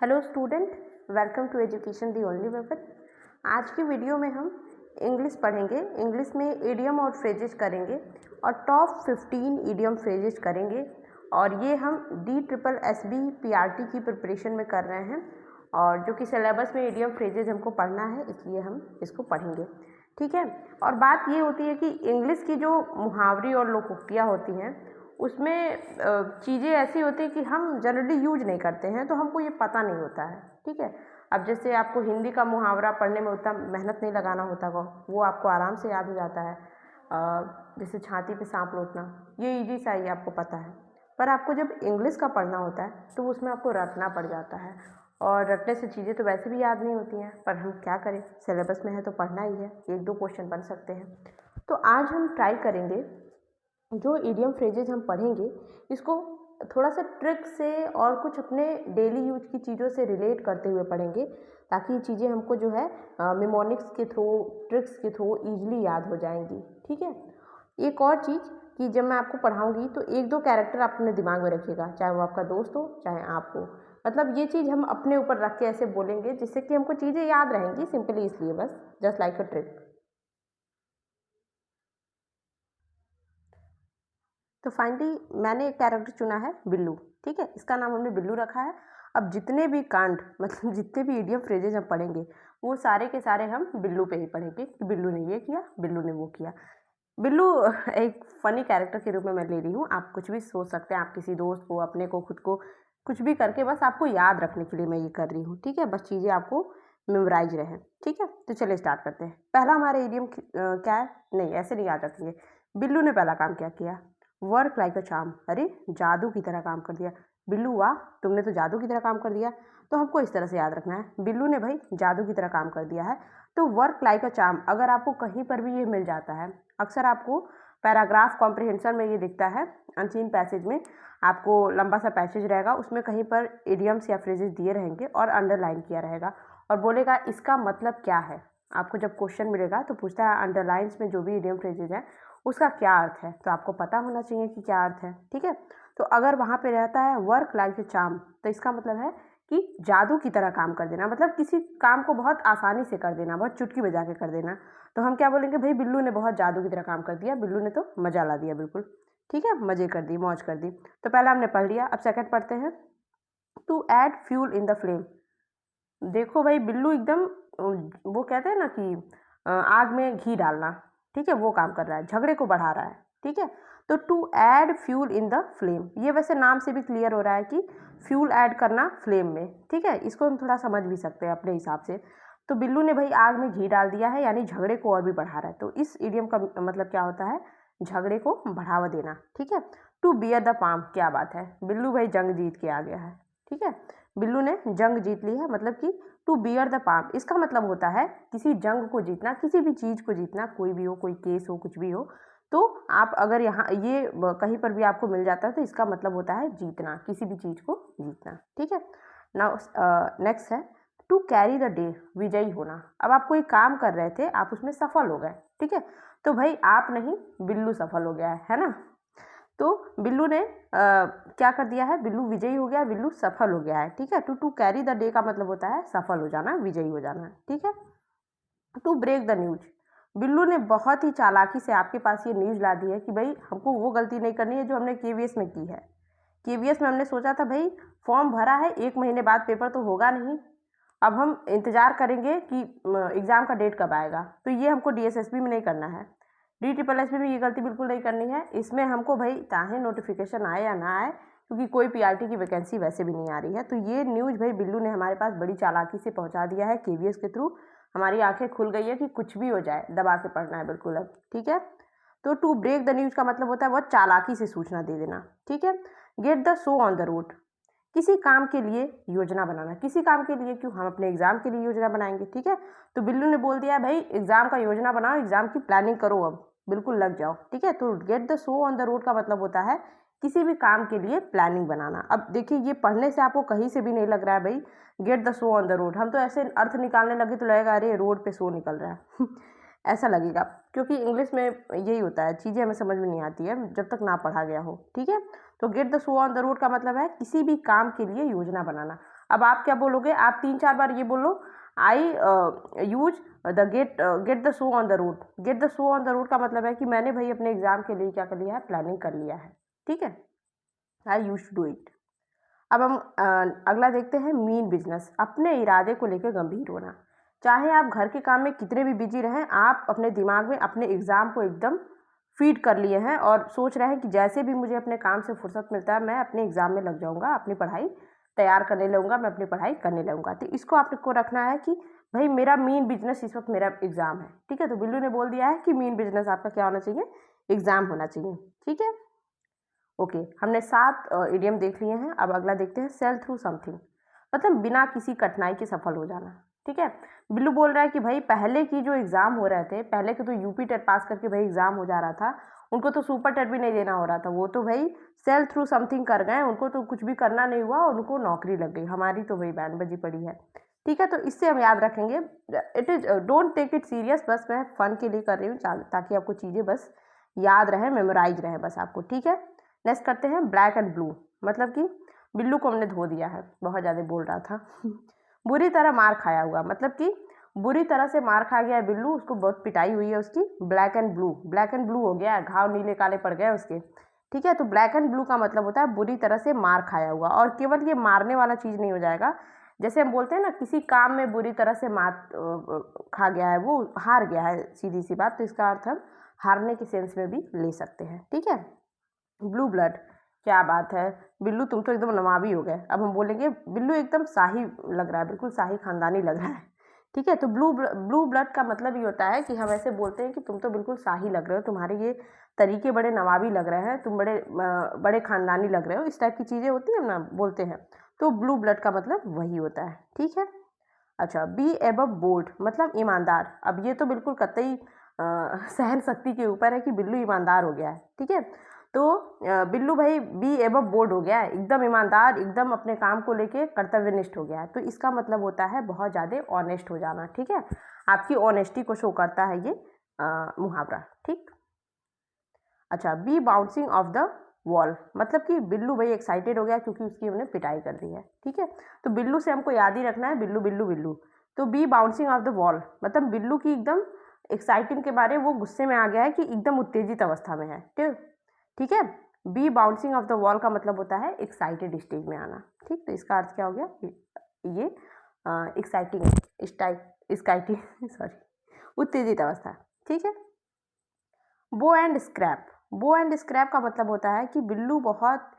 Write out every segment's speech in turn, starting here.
Hello student, welcome to education the only weapon. आज की video में हम इंग्लिश पढ़ेंगे। इंग्लिश में इडियम और फ्रेजेस करेंगे और टॉप 15 इडियम फ्रेजेस करेंगे। और ये हम DSSB PRT की प्रिपरेशन में कर रहे हैं और जो कि सिलेबस में इडियम फ्रेजेस हमको पढ़ना है, इसलिए हम इसको पढ़ेंगे। ठीक है। और बात ये होती है कि इंग्लिश की जो मुहावरे और लोकोक्तियाँ होती हैं उसमें चीज़ें ऐसी होती हैं कि हम जनरली यूज नहीं करते हैं, तो हमको ये पता नहीं होता है। ठीक है। अब जैसे आपको हिंदी का मुहावरा पढ़ने में उतना मेहनत नहीं लगाना होता, वो आपको आराम से याद हो जाता है। जैसे छाती पे सांप लौटना, ये इजी सा ही आपको पता है। पर आपको जब इंग्लिश का पढ़ना होता है तो उसमें आपको रटना पड़ जाता है, और रटने से चीज़ें तो वैसे भी याद नहीं होती हैं, पर हम क्या करें, सिलेबस में है तो पढ़ना ही है। एक दो क्वेश्चन बन सकते हैं। तो आज हम ट्राई करेंगे, जो इडियम फ्रेजेज हम पढ़ेंगे इसको थोड़ा सा ट्रिक से और कुछ अपने डेली यूज की चीज़ों से रिलेट करते हुए पढ़ेंगे, ताकि ये चीज़ें हमको जो है मिमोनिक्स के थ्रू, ट्रिक्स के थ्रू ईजिली याद हो जाएंगी। ठीक है। एक और चीज़ कि जब मैं आपको पढ़ाऊँगी तो एक दो कैरेक्टर आप अपने दिमाग में रखिएगा, चाहे वो आपका दोस्त हो चाहे आप हो। मतलब ये चीज़ हम अपने ऊपर रख के ऐसे बोलेंगे जिससे कि हमको चीज़ें याद रहेंगी, सिंपली इसलिए, बस जस्ट लाइक अ ट्रिक। तो फाइनली मैंने एक कैरेक्टर चुना है बिल्लू। ठीक है, इसका नाम हमने बिल्लू रखा है। अब जितने भी कांड मतलब जितने भी इडियम फ्रेजेज हम पढ़ेंगे वो सारे के सारे हम बिल्लू पे ही पढ़ेंगे कि बिल्लू ने ये किया, बिल्लू ने वो किया। बिल्लू एक फनी कैरेक्टर के रूप में मैं ले रही हूँ। आप कुछ भी सोच सकते हैं, आप किसी दोस्त को, अपने को, खुद को, कुछ भी करके बस आपको याद रखने के लिए मैं ये कर रही हूँ। ठीक है, बस चीज़ें आपको मेमोराइज रहे। ठीक है, तो चलिए स्टार्ट करते हैं। पहला हमारा इडियम क्या है, नहीं ऐसे नहीं याद रखेंगे। बिल्लू ने पहला काम क्या किया, वर्क लाइक अ चार्म, अरे जादू की तरह काम कर दिया। बिल्लू वाह, तुमने तो जादू की तरह काम कर दिया। तो हमको इस तरह से याद रखना है, बिल्लू ने भाई जादू की तरह काम कर दिया है। तो वर्क लाइक अ चार्म अगर आपको कहीं पर भी ये मिल जाता है, अक्सर आपको पैराग्राफ कॉम्प्रिहेंशन में ये दिखता है, अनसीन पैसेज में आपको लंबा सा पैसेज रहेगा, उसमें कहीं पर इडियम्स या फ्रेजेस दिए रहेंगे और अंडरलाइन किया रहेगा और बोलेगा इसका मतलब क्या है। आपको जब क्वेश्चन मिलेगा तो पूछता है अंडरलाइंस में जो भी इडियम फ्रेजेज है उसका क्या अर्थ है, तो आपको पता होना चाहिए कि क्या अर्थ है। ठीक है। तो अगर वहाँ पे रहता है वर्क लाइक ए चार्म, तो इसका मतलब है कि जादू की तरह काम कर देना, मतलब किसी काम को बहुत आसानी से कर देना, बहुत चुटकी बजा के कर देना। तो हम क्या बोलेंगे, भाई बिल्लू ने बहुत जादू की तरह काम कर दिया, बिल्लू ने तो मजा ला दिया बिल्कुल। ठीक है, मजे कर दी, मौज कर दी। तो पहला हमने पढ़ लिया, अब सेकंड पढ़ते हैं। To add fuel in the flame. देखो भाई बिल्लू एकदम वो कहते हैं ना कि आग में घी डालना, ठीक है, वो काम कर रहा है, झगड़े को बढ़ा रहा है। ठीक है। तो to add fuel in the flame, ये वैसे नाम से भी क्लियर हो रहा है कि फ्यूल ऐड करना फ्लेम में। ठीक है, इसको हम थोड़ा समझ भी सकते हैं अपने हिसाब से। तो बिल्लू ने भाई आग में घी डाल दिया है, यानी झगड़े को और भी बढ़ा रहा है। तो इस इडियम का मतलब क्या होता है, झगड़े को बढ़ावा देना। ठीक है। टू बियर द पाम, क्या बात है, बिल्लू भाई जंग जीत के आ गया है। ठीक है, बिल्लू ने जंग जीत ली है, मतलब कि टू बियर द पाम इसका मतलब होता है किसी जंग को जीतना, किसी भी चीज़ को जीतना, कोई भी हो, कोई केस हो, कुछ भी हो। तो आप अगर यहाँ ये कहीं पर भी आपको मिल जाता है तो इसका मतलब होता है जीतना, किसी भी चीज़ को जीतना। ठीक है। नाउ नेक्स्ट है टू कैरी द डे, विजयी होना। अब आप कोई काम कर रहे थे, आप उसमें सफल हो गए। ठीक है। तो भाई आप नहीं, बिल्लू सफल हो गया है ना। तो बिल्लू ने क्या कर दिया है, बिल्लू विजयी हो गया, बिल्लू सफल हो गया है। ठीक है। टू कैरी द डे का मतलब होता है सफल हो जाना, विजयी हो जाना। ठीक है। To break the news, Billu ने बहुत ही चालाकी से आपके पास ये न्यूज ला दी है कि भाई हमको वो गलती नहीं करनी है जो हमने केवीएस में की है। केवीएस में हमने सोचा था भाई फॉर्म भरा है, 1 महीने बाद पेपर तो होगा नहीं, अब हम इंतजार करेंगे कि एग्ज़ाम का डेट कब आएगा। तो ये हमको DSSB में नहीं करना है, DSSB में ये गलती बिल्कुल नहीं करनी है। इसमें हमको भाई चाहे नोटिफिकेशन आए या ना आए, क्योंकि कोई PRT की वैकेंसी वैसे भी नहीं आ रही है। तो ये न्यूज़ भाई बिल्लू ने हमारे पास बड़ी चालाकी से पहुंचा दिया है केवीएस के थ्रू। हमारी आंखें खुल गई है कि कुछ भी हो जाए दबा के पढ़ना है बिल्कुल अब। ठीक है। तो टू ब्रेक द न्यूज़ का मतलब होता है बहुत चालाकी से सूचना दे देना। ठीक है। Gate the show on the road, किसी काम के लिए योजना बनाना, किसी काम के लिए क्यों, हम अपने एग्जाम के लिए योजना बनाएंगे। ठीक है। तो बिल्लू ने बोल दिया भाई एग्जाम का योजना बनाओ, एग्जाम की प्लानिंग करो, अब बिल्कुल लग जाओ। ठीक है। तो gate the show on the road का मतलब होता है किसी भी काम के लिए प्लानिंग बनाना। अब देखिए ये पढ़ने से आपको कहीं से भी नहीं लग रहा है भाई gate the show on the road, हम तो ऐसे अर्थ निकालने लगे तो लगेगा अरे रोड पे शो निकल रहा है ऐसा लगेगा, क्योंकि इंग्लिश में यही होता है, चीज़ें हमें समझ में नहीं आती है जब तक ना पढ़ा गया हो। ठीक है। तो gate the show on the road का मतलब है किसी भी काम के लिए योजना बनाना। अब आप क्या बोलोगे, आप 3-4 बार ये बोलो, I use the get the show on the road. Get the show on the road का मतलब है कि मैंने भाई अपने एग्जाम के लिए क्या कर लिया है, प्लानिंग कर लिया है, ठीक है, आई यूज टू डू इट। अब हम अगला देखते हैं, मीन बिजनेस, अपने इरादे को लेकर गंभीर होना। चाहे आप घर के काम में कितने भी बिजी रहें, आप अपने दिमाग में अपने एग्ज़ाम को एकदम फीड कर लिए हैं और सोच रहे हैं कि जैसे भी मुझे अपने काम से फुर्सत मिलता है मैं अपने एग्ज़ाम में लग जाऊंगा, अपनी पढ़ाई तैयार करने लगूंगा, मैं अपनी पढ़ाई करने लगूंगा। तो इसको आपको रखना है कि भाई मेरा मेन बिजनेस इस वक्त मेरा एग्ज़ाम है, ठीक है। तो बिल्लू ने बोल दिया है कि मेन बिजनेस आपका क्या होना चाहिए, एग्ज़ाम होना चाहिए, ठीक है। ओके, हमने 7 इडियम देख लिए हैं। अब अगला देखते हैं, सेल थ्रू समथिंग, मतलब बिना किसी कठिनाई के सफल हो जाना, ठीक है। बिल्लू बोल रहा है कि भाई पहले की जो एग्ज़ाम हो रहे थे, पहले के तो यूपी टेट पास करके भाई एग्ज़ाम हो जा रहा था, उनको तो सुपर टेट भी नहीं देना हो रहा था, वो तो भाई सेल थ्रू समथिंग कर गए, उनको तो कुछ भी करना नहीं हुआ, उनको नौकरी लग गई। हमारी तो भाई बैंड बजी पड़ी है, ठीक है। तो इससे हम याद रखेंगे, it is don't take it serious, बस मैं फ़न के लिए कर रही हूँ ताकि आपको चीज़ें बस याद रहें, मेमोराइज रहें बस आपको, ठीक है। नेक्स्ट करते हैं, ब्लैक एंड ब्लू, मतलब कि बिल्लू को हमने धो दिया है, बहुत ज़्यादा बोल रहा था बुरी तरह मार खाया हुआ, मतलब कि बुरी तरह से मार खा गया है बिल्लू, उसको बहुत पिटाई हुई है उसकी। Black and blue, black and blue हो गया है, घाव नीले काले पड़ गए उसके, ठीक है। तो ब्लैक एंड ब्लू का मतलब होता है बुरी तरह से मार खाया हुआ, और केवल ये मारने वाला चीज़ नहीं हो जाएगा, जैसे हम बोलते हैं ना किसी काम में बुरी तरह से मात खा गया है, वो हार गया है, सीधी सी बात, तो इसका अर्थ हम हारने के सेंस में भी ले सकते हैं, ठीक है। ब्लू ब्लड, क्या बात है बिल्लू, तुम तो एकदम नवाबी हो गए। अब हम बोलेंगे बिल्लू एकदम शाही लग रहा है, बिल्कुल शाही खानदानी लग रहा है, ठीक है। तो ब्लू ब्लड का मतलब ये होता है कि हम ऐसे बोलते हैं कि तुम तो बिल्कुल शाही लग रहे हो, तुम्हारे ये तरीके बड़े नवाबी लग रहे हैं, तुम बड़े खानदानी लग रहे हो, इस टाइप की चीज़ें होती है ना, बोलते हैं। तो ब्लू ब्लड का मतलब वही होता है, ठीक है। अच्छा, बी एबव बोल्ड, मतलब ईमानदार। अब ये तो बिल्कुल कतई सहन शक्ति के ऊपर है कि बिल्लू ईमानदार हो गया है, ठीक है। तो बिल्लू भाई बी एबव बोल्ड हो गया है, एकदम ईमानदार, एकदम अपने काम को लेके कर्तव्यनिष्ठ हो गया है। तो इसका मतलब होता है बहुत ज़्यादा ऑनेस्ट हो जाना, ठीक है। आपकी ऑनेस्टी को शो करता है ये मुहावरा, ठीक। अच्छा, be bouncing off the wall, मतलब कि बिल्लू भाई एक्साइटेड हो गया क्योंकि उसकी हमने पिटाई कर दी है, ठीक है। तो बिल्लू से हमको याद ही रखना है, बिल्लू बिल्लू बिल्लू। तो be bouncing off the wall, मतलब बिल्लू की एकदम एक्साइटिंग के बारे, वो गुस्से में आ गया है कि एकदम उत्तेजित अवस्था में है, ठीक है। Be bouncing off the wall का मतलब होता है एक्साइटेड स्टेज में आना, ठीक। तो इसका अर्थ क्या हो गया, ये एक्साइटिंग स्काइटिंग सॉरी उत्तेजित अवस्था, ठीक है। Bow and scrap, bow and scrap का मतलब होता है कि बिल्लू बहुत,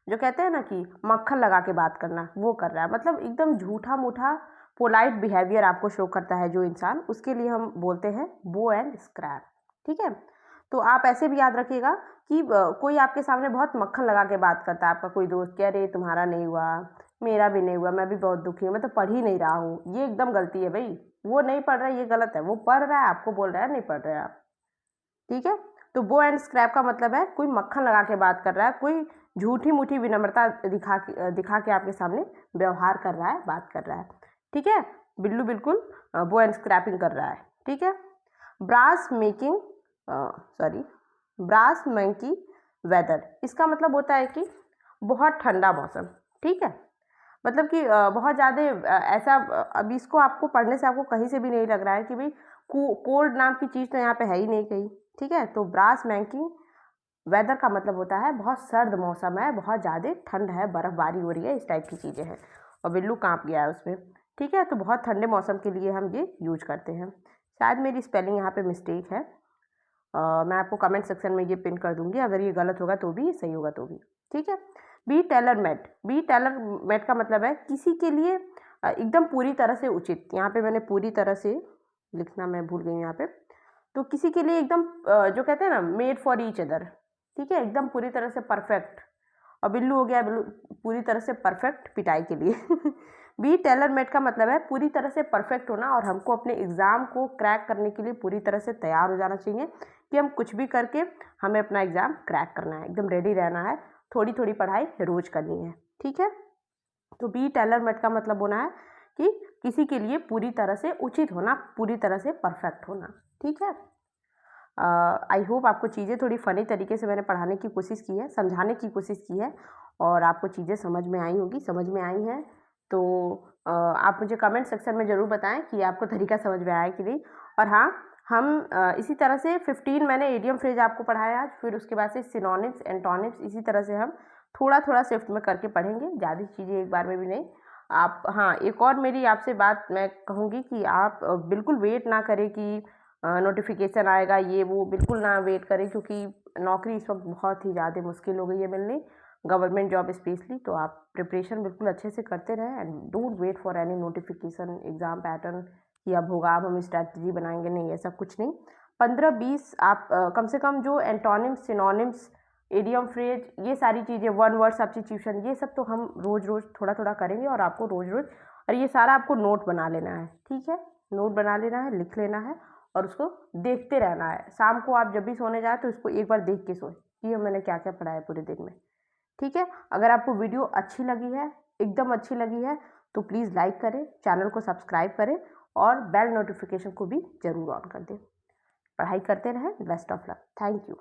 जो कहते हैं ना कि मक्खन लगा के बात करना, वो कर रहा है, मतलब एकदम झूठा मूठा पोलाइट बिहेवियर आपको शो करता है जो इंसान, उसके लिए हम बोलते हैं बो एंड स्क्रैप, ठीक है। तो आप ऐसे भी याद रखिएगा कि कोई आपके सामने बहुत मक्खन लगा के बात करता है, आपका कोई दोस्त, कह अरे तुम्हारा नहीं हुआ, मेरा भी नहीं हुआ, मैं भी बहुत दुखी हूँ, मैं तो पढ़ ही नहीं रहा हूँ, ये एकदम गलती है भाई, वो नहीं पढ़ रहा है ये गलत है, वो पढ़ रहा है आपको बोल रहा है नहीं पढ़ रहे आप, ठीक है। तो बो एंड स्क्रैप का मतलब है कोई मक्खन लगा के बात कर रहा है, कोई झूठी मूठी विनम्रता दिखा के आपके सामने व्यवहार कर रहा है, बात कर रहा है, ठीक है। बिल्लू बिल्कुल बो एंड स्क्रैपिंग कर रहा है, ठीक है। Brass making sorry brass monkey weather, इसका मतलब होता है कि बहुत ठंडा मौसम, ठीक है। मतलब कि बहुत ज़्यादा ऐसा, अब इसको आपको पढ़ने से आपको कहीं से भी नहीं लग रहा है कि भाई कोल्ड नाम की चीज़ तो यहाँ पे है ही नहीं कहीं, ठीक है। तो ब्रास मैंकिंग वेदर का मतलब होता है बहुत सर्द मौसम है, बहुत ज़्यादा ठंड है, बर्फ़बारी हो रही है, इस टाइप की चीज़ें हैं, और बिल्लू कांप गया है उसमें, ठीक है। तो बहुत ठंडे मौसम के लिए हम ये यूज करते हैं। शायद मेरी स्पेलिंग यहाँ पे मिस्टेक है, मैं आपको कमेंट सेक्शन में ये पिन कर दूंगी, अगर ये गलत होगा तो भी, सही होगा तो भी, ठीक है। Be tailor made, be tailor made का मतलब है किसी के लिए एकदम पूरी तरह से उचित, यहाँ पे मैंने पूरी तरह से लिखना मैं भूल गई यहाँ पे, तो किसी के लिए एकदम जो कहते हैं ना मेड फॉर ईच अदर, ठीक है, एकदम पूरी तरह से परफेक्ट, और बिल्लू हो गया बिल्लू पूरी तरह से परफेक्ट पिटाई के लिए बी टेलर मेड का मतलब है पूरी तरह से परफेक्ट होना, और हमको अपने एग्ज़ाम को क्रैक करने के लिए पूरी तरह से तैयार हो जाना चाहिए कि हम कुछ भी करके हमें अपना एग्ज़ाम क्रैक करना है, एकदम रेडी रहना है, थोड़ी थोड़ी पढ़ाई रोज करनी है, ठीक है। तो बी टेलर मेड का मतलब होना है कि किसी के लिए पूरी तरह से उचित होना, पूरी तरह से परफेक्ट होना, ठीक है। आई होप आपको चीज़ें थोड़ी फ़नी तरीके से मैंने पढ़ाने की कोशिश की है, समझाने की कोशिश की है, और आपको चीज़ें समझ में आई होगी, समझ में आई हैं तो आप मुझे कमेंट सेक्शन में ज़रूर बताएं कि आपको तरीका समझ में आया कि नहीं। और हाँ, हम इसी तरह से 15 मैंने इडियम फ्रेज आपको पढ़ाया आज, फिर उसके बाद से सिनोनिम्स एंटोनिम्स इसी तरह से हम थोड़ा थोड़ा शिफ्ट में करके पढ़ेंगे, ज़्यादा चीज़ें एक बार में भी नहीं। आप हाँ, एक और मेरी आपसे बात मैं कहूँगी कि आप बिल्कुल वेट ना करें कि नोटिफिकेशन आएगा ये वो, बिल्कुल ना वेट करें, क्योंकि नौकरी इस वक्त बहुत ही ज़्यादा मुश्किल हो गई है मिलनी, गवर्नमेंट जॉब स्पेशली। तो आप प्रिपरेशन बिल्कुल अच्छे से करते रहें and don't wait for any notification exam pattern कि अब होगा, अब हम स्ट्रैटेजी बनाएंगे, नहीं ऐसा कुछ नहीं। 15-20 आप कम से कम जो एंटोनिम्स सिनोनिम्स इडियम फ्रेज ये सारी चीज़ें, वन वर्ड सब्स्टिट्यूशन, ये सब तो हम रोज़ रोज़ थोड़ा थोड़ा करेंगे और आपको रोज़ रोज़, और ये सारा आपको नोट बना लेना है, ठीक है, नोट बना लेना है, लिख लेना है और उसको देखते रहना है। शाम को आप जब भी सोने जाए तो इसको एक बार देख के सोएं कि मैंने क्या क्या पढ़ा है पूरे दिन में, ठीक है। अगर आपको वीडियो अच्छी लगी है, एकदम अच्छी लगी है, तो प्लीज़ लाइक करें, चैनल को सब्सक्राइब करें और बेल नोटिफिकेशन को भी ज़रूर ऑन कर दें। पढ़ाई करते रहें। Best of luck. Thank you.